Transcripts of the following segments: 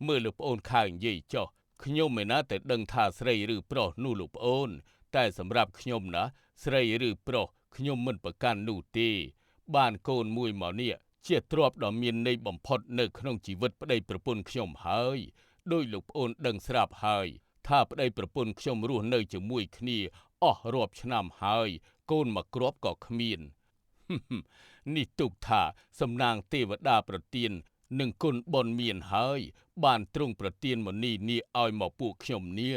មើលលោកប្អូនខាងនិយាយចុះខ្ញុំមិនណាតែដឹងថាស្រីឬប្រុសនោះលោកប្អូនតែសម្រាប់ខ្ញុំណាស្រីឬប្រុសខ្ញុំមិនប្រកាន់នោះទេបានកូនមួយមកនេះជាទ្រព្យដ៏មានន័យបំផុតនៅក្នុងជីវិតប្តីប្រពន្ធខ្ញុំហើយដោយលោកប្អូនដឹងស្រាប់ហើយថាប្តីប្រពន្ធខ្ញុំរស់នៅជាមួយគ្នាអស់រាប់ឆ្នាំហើយកូនមកគ្រាប់ក៏គ្មាន នេះទុកថាសំណាងទេវតាប្រទាននឹងគុណបុណ្យមានហើយបានទ្រង់ប្រទានមនីនេះឲ្យមកពួកខ្ញុំនេះ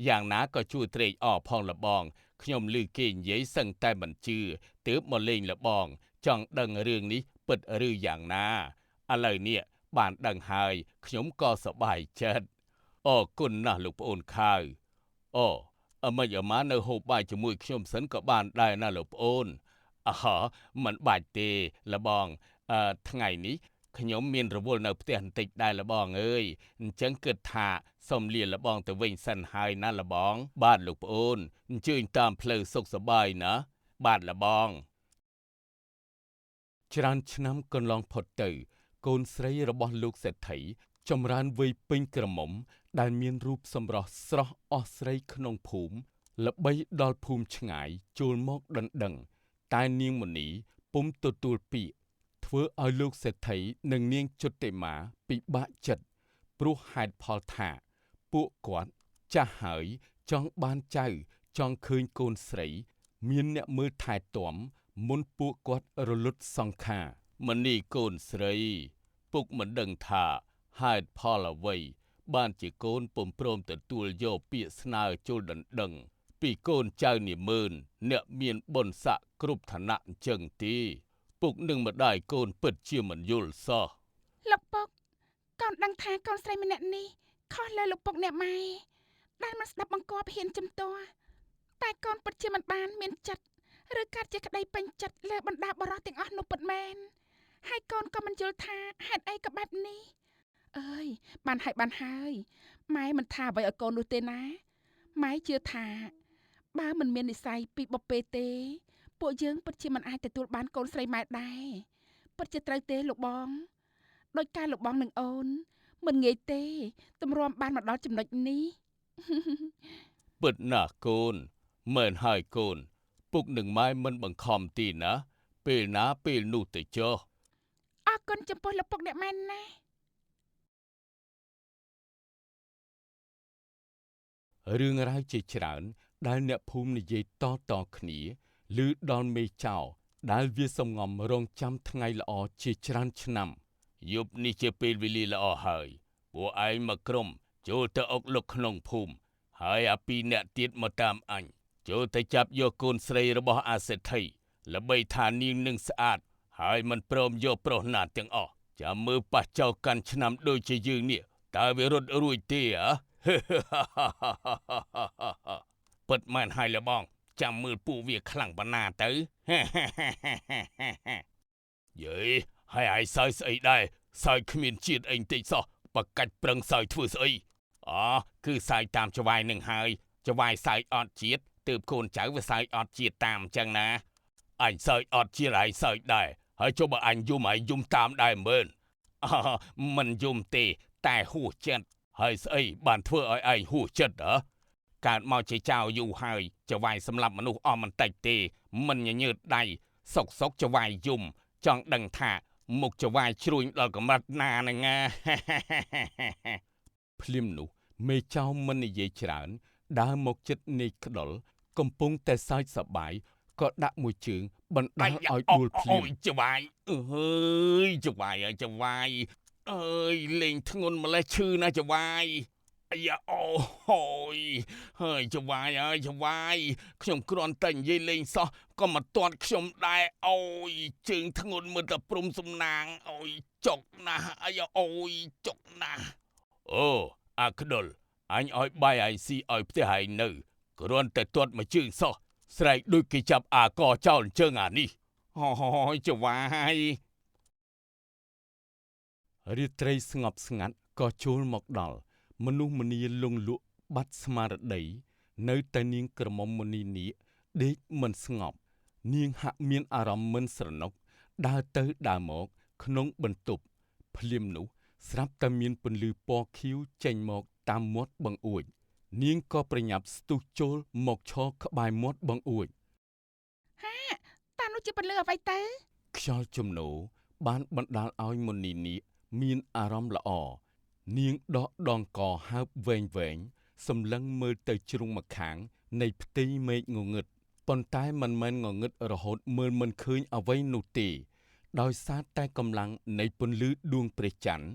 យ៉ាងណាក៏ជួយត្រេកអរផងលបងខ្ញុំឮគេនិយាយសឹងតែមិនជឿទើបមកលេងលបងចង់ដឹងរឿងនេះពិតឬយ៉ាងណាឥឡូវនេះបានដឹងហើយខ្ញុំក៏សប្បាយចិត្តអរគុណណាស់លោកប្អូនខាវអូអមិញអាម៉ានៅហូបបាយជាមួយខ្ញុំសិនក៏បានដែរណាលោកប្អូនអហមិនបាច់ទេលបងថ្ងៃនេះខ្ញុំមានរវល់នៅផ្ទះបន្តិចដែរលបងអើយអញ្ចឹងគិតថាសូមលាលបងទៅវិញសិនហើយណាលបងបាទលោកប្អូនអញ្ជើញតាមផ្លូវសុខសប្បាយណាបាទលបងច្រើនឆ្នាំកន្លងផុតទៅកូនស្រីរបស់លោកសេដ្ឋីចម្រើនវ័យពេញក្រមុំដែលមានរូបសម្រស់ស្រស់អស្ចារ្យក្នុងភូមិល្បីដល់ភូមិឆ្ងាយចូលមកដណ្ដឹងតែនាងមនីពុំទទួលពាក្យធ្វើឲ្យលោកសេដ្ឋីនិងនាងជុតិមាពិបាកចិត្តព្រោះហេតុផលថាពួកគាត់ចាស់ហើយចង់បានចៅចង់ឃើញកូនស្រីមានអ្នកមើលថែទាំមុនពួកគាត់រលត់សង្ខារមនីកូនស្រីពុកមិនដឹងថាហេតុផលអ្វីបានជាកូនពុំព្រមទទួលយកពាក្យស្នើចូលដណ្ដឹងពីកូនចៅនាម៉ឺនអ្នកមានបុណ្យស័ក្តិគ្រប់ឋានៈអញ្ចឹងទេពុកនឹងម្ដាយកូនពិតជាមិនយល់សោះលោកពុកកូនដឹងថាកូនស្រីម្នាក់នេះខុសលើលោកពុកអ្នកម៉ែដែលមិនស្ដាប់បង្គាប់ហ៊ានជំទាស់តែកូនពិតជាមិនបានមានចិត្តឬកាត់ជាក្តីពេញចិត្តលើបណ្ដាបរិសទាំងអស់នោះពិតមែនហើយកូនក៏មិនយល់ថាហេតុអីក៏បែបនេះអើយបានហើយម៉ែមិនថាអ្វីឲ្យកូននោះទេណាម៉ែជឿថាបើមិនមាននិស្ស័យពីបុព្វេទេពួកយើងពិតជាមិនអាចទទួលបានកូនស្រីម៉ែដែរពិតជាត្រូវទេលោកបងដោយការលោកបងនឹងអូនមិនងាយទេទម្រាំបានមកដល់ចំណុចនេះ ពិតណាស់កូនមែនហើយកូនពុកនឹងម៉ែមិនបង្ខំទីណាពេលណាពេលនោះទៅចុះអរគុណចំពោះលោកពុកអ្នកម៉ែនណារឿងរ៉ាវជាច្រើនដែលអ្នកភូមិនិយាយតគ្នាឬដល់មេចៅដែលវាសំងំរងចាំថ្ងៃល្អជាច្រើនឆ្នាំយប់នេះជាពេលវេលាល្អហើយពួកឯងមកក្រុមចូលទៅអុកលុកក្នុងភូមិហើយអាពីរអ្នកទៀតមកតាមអញចូលទៅចាប់យកកូនស្រីរបស់អាសេដ្ឋីល្បីថានាងនឹងស្អាតហើយមិនព្រមយកប្រុសណាទាំងអស់ចាំមើលប៉ះចៅកាន់ឆ្នាំដូចជាយើងនេះតើវារត់រួចទេហ៎ ពិតមែនហើយលបងចាំមើលពួកវាខ្លាំងប៉ុណ្ណាទៅ យេហើយឯងសើចស្អីដែរសើចគ្មានជាតិអីតិចសោះបកាច់ប្រឹងសើចធ្វើស្អីអូគឺសើចតាមច្បាយនឹងហើយច្បាយសើចអត់ជាតិទើបកូនចៅវាសើចអត់ជាតិតាមអញ្ចឹងណាអញសើចអត់ជាតិឯងសើចដែរហើយចុះបើអញយំឯងយំតាមដែរមែនអមិនយំទេតែហួសចិត្តហើយស្អីបានធ្វើឲ្យឯងហួសចិត្តហ៎កើតមកជាចៅយូរហើយច្បាយសម្លាប់មនុស្សអស់មិនតិចទេមិនញញើតដៃសុកច្បាយយំចង់ដឹងថាមុខច្បាយជ្រួញដល់កម្រិតណានឹងណា ភ្លាមនោះមេចៅមិននិយាយច្រើនដើរមកចិត្តនេកក្ដុលកំពុងតែសើចសប្បាយក៏ដាក់មួយជើងបណ្ដាលឲ្យដួលភ្លាមច្បាយអើយច្បាយអើយច្បាយអើយលេងធ្ងន់ម្លេះឈឺណាច្បាយអាយ៉ាអូហូយហើយច្បាយអើយច្បាយខ្ញុំគ្រាន់តែនិយាយលេងសោះក៏មកទាត់ខ្ញុំដែរអូយជើងធ្ងន់មើលតែព្រំសំណាងអូយចុកណាស់អាយ៉ាអូយចុកណាស់អូអាក្ដុលអញឲ្យបាយឯងស៊ីឲ្យផ្ទះឯងនៅគ្រាន់តែទាត់មួយជើងសោះស្រែកដូចគេចាប់អាកចោលអញ្ចឹងអានេះអូយច្បាយរាត្រីស្ងប់ស្ងាត់ក៏ចូលមកដល់មនុស្សម្នាលងលក់បាត់ស្មារតីនៅតែនាងក្រមុំមុនីនាគដេកមិនស្ងប់នាងហាក់មានអារម្មណ៍មិនស្រណុកដើរទៅដើរមកក្នុងបន្ទប់ភ្លាមនោះ ស្រាប់តែមានពន្លឺពណ៌ខៀវចេញមកតាមមាត់បង្អួចនាងក៏ប្រញាប់ស្ទុះចូលមកឈរក្បែរមាត់បង្អួច ហាតើនោះជាពលឺអ្វីទៅ ខ្យល់ជំនោរបានបណ្ដាលឲ្យមុនីនាគមានអារម្មណ៍ល្អនាងដកដងកហើបវែងសម្លឹងមើលទៅជ្រុងម្ខាងនៃផ្ទៃមេឃងងឹតប៉ុន្តែមិនមែនងងឹតរហូតមើលមិនឃើញអ្វីនោះទេដោយសារតែកម្លាំងនៃពន្លឺដួងព្រះច័ន្ទ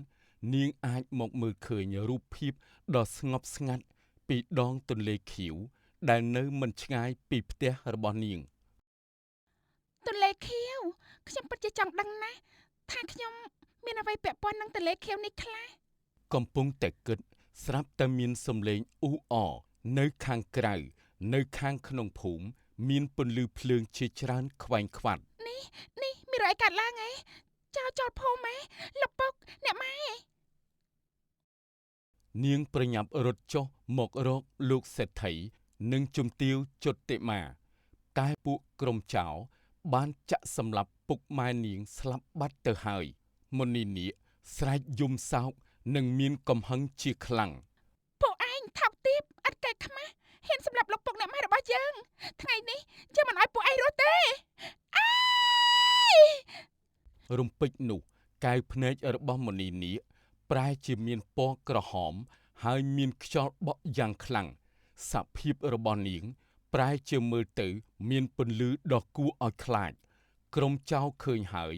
នាងអាចមកមើលឃើញរូបភាពដ៏ស្ងប់ស្ងាត់ពីដងទន្លេខៀវដែលនៅមិនឆ្ងាយពីផ្ទះរបស់នាង ទន្លេខៀវខ្ញុំពិតជាចង់ដឹងណាស់ថាខ្ញុំមានអ្វីពាក់ព័ន្ធនឹងទន្លេខៀវនេះខ្លះ កំពុងតែគិតស្រាប់តែមានសំឡេងអ៊ូអរនៅខាងក្រៅនៅខាងក្នុងភូមិមានពន្លឺភ្លើងជាច្រើនខ្វែងខ្វាត់ នេះមានរយកាត់ឡើងហ៎ចោលភូមិហ៎លោកពុកអ្នកម៉ែ នាងប្រញាប់រត់ចុះមករកលោកសេដ្ឋីនិងជំទាវជុតិមាតែពួកក្រុមចៅបានចាក់សម្លាប់ពុកម៉ែនាងស្លាប់បាត់ទៅហើយមុនីនាគស្រែកយំសោកនិងមានកំហឹងជាខ្លាំង ពួកឯងថោកទាបអត់កែខ្មាស់ហ៊ានសម្លាប់លោកពុកអ្នកម៉ែរបស់យើងថ្ងៃនេះយើងមិនឲ្យពួកឯងរស់ទេអើយ រំពេចនោះកែវភ្នែករបស់មុនីនាគប្រែជាមានពណ៌ក្រហមហើយមានខ្យល់បក់យ៉ាងខ្លាំងសភាពរបស់នាងប្រែជាមើលទៅមានពន្លឺដ៏គួរឲ្យខ្លាចក្រុមចៅឃើញហើយ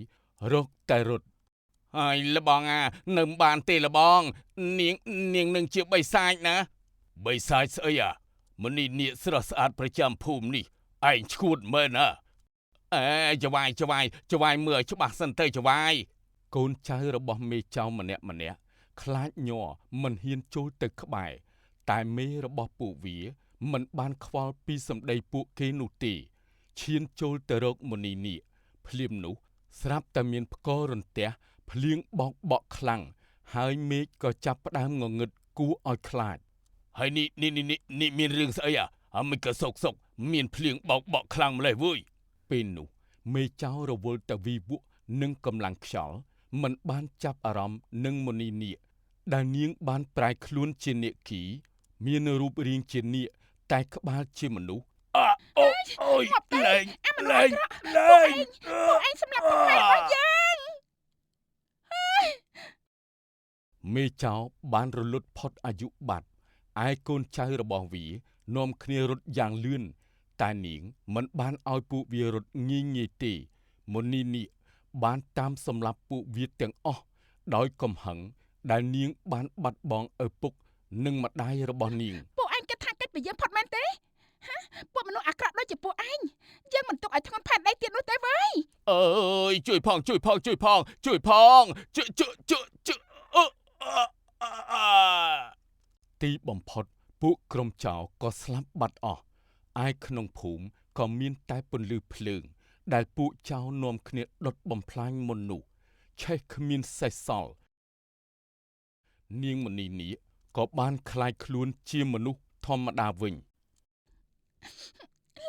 រកតែរត់ហើយលបងនៅបានទេលបងនាងនឹងជាបិសាចណាបិសាចស្អីមុនីនាគស្រស់ស្អាតប្រចាំភូមិនេះឯងឈួតមែនណាអេចវាយមើលឲ្យច្បាស់សិនទៅចវាយកូនចៅរបស់មេចៅម្នាក់ខ្លាចញ័រមិនហ៊ានចូលទៅក្បែរតែមេរបស់ពួកវាមិនបានខ្វល់ពីសម្ដីពួកគេនោះទេឈានចូលទៅរកមុនីនាគភ្លាមនោះស្រាប់តែមានផ្គររន្ទះភ្លៀងបោកបក់ខ្លាំងហើយមេឃក៏ចាប់ផ្ដើមងងឹតគួរឲ្យខ្លាចហើយនេះមានរឿងស្អីមិនក៏សុកមានភ្លៀងបោកបក់ខ្លាំងម្ល៉េះវើយពេលនោះមេចៅរវល់តែវិវក់នឹងកម្លាំងខ្យល់មិនបានចាប់អារម្មណ៍នឹងមុនីនាគដែលនាងបានប្រែខ្លួនជានាគីមានរូបរាងជានាគតែក្បាលជាមនុស្សអូយលែងពួកឯងសម្លាប់ពុកម៉ែរបស់យើង មេចៅបានរលត់ផុតអាយុបាត់ឯកូនចៅរបស់វានាំគ្នារត់យ៉ាងលឿនតែនាងមិនបានឲ្យពួកវារត់ងាយទេមុនីនាគបានតាមសម្លាប់ពួកវាទាំងអស់ដោយកំហឹងដែលនាងបានបាត់បង់ឪពុកនិងម្ដាយរបស់នាង ពួកឯងគិតថាកិច្ចពីយើងផុតមែនទេហ៎ពួកមនុស្សអាក្រក់ដូចជាពួកឯងយើងមិនទុកឲ្យធ្ងន់ផែនដីទៀតនោះទេវើយ អើយជួយផងជួយផងជួយទីបំផុតពួកក្រុមចៅក៏ស្លាប់បាត់អស់ឯក្នុងភូមិក៏មានតែពន្លឺភ្លើងដែលពួកចៅនាំគ្នាដុតបំផ្លាញមុននោះឆេះគ្មានសេះសល់នាងមនីនាគក៏បានคล้ายខ្លួនជាមនុស្សធម្មតាវិញ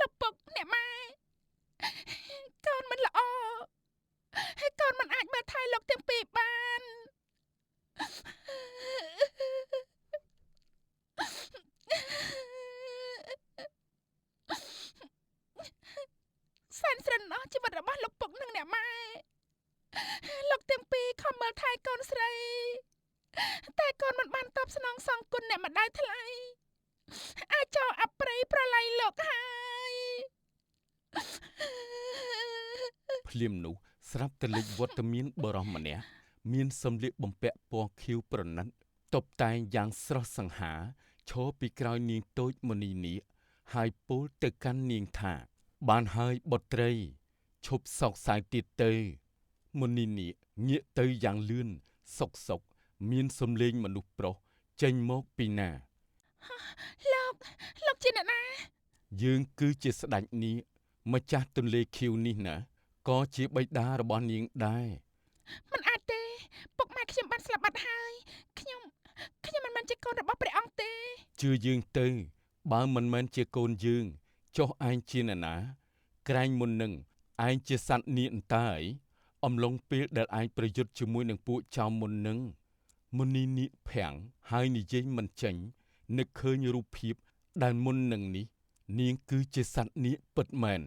លោកពុកអ្នកម៉ែកូនមិនល្អហើយកូនមិនអាចមើលថែលោកទាំងពីរបានសែនស្រណោះជីវិតរបស់លោកពុកនិងអ្នកម៉ែលោកទាំងពីរខំមើលថែកូនស្រីតែកូនមិនបានតបស្នងសងគុណអ្នកម្ដាយថ្លៃអាចចោលអប្រិយប្រឡ័យលោកហើយ ភ្លាមនោះស្រាប់តែលេចវត្តមានបរិសម្នាក់មានសម្លៀកបំពាក់ពណ៌ខៀវប្រណិតតុបតែងយ៉ាងស្រស់សង្ហាឈរពីក្រោយនាងតូចមុនីនាគហើយពោលទៅកាន់នាងថាបានហើយបុត្រីឈប់សោកសៅទៀតទៅមុនីនាគងាកទៅយ៉ាងលឿនសុកមានសំឡេងមនុស្សប្រុសចេញមកពីណា លោកជាអ្នកណា យើងគឺជាស្ដេចនាគម្ចាស់ទន្លេខៀវនេះណាក៏ជាបិតារបស់នាងដែរ មិនអាចទេពុកម៉ែខ្ញុំបានស្លាប់បាត់ហើយខ្ញុំមិនមែនជាកូនរបស់ព្រះអង្គទេ ជឿយើងទៅបើមិនមែនជាកូនយើងចុះឯងជានរណាក្រែងមុននឹងឯងជាសត្វនាគអន្តើយអំឡុងពេលដែលឯងប្រយុទ្ធជាមួយនឹងពួកចៅមុននឹង មុននេះនេះភាំងហើយនិយាយមិនចេញនឹកឃើញរូបភាពដែលមុននឹងនេះនាងគឺជាសត្វនាគពិតមែន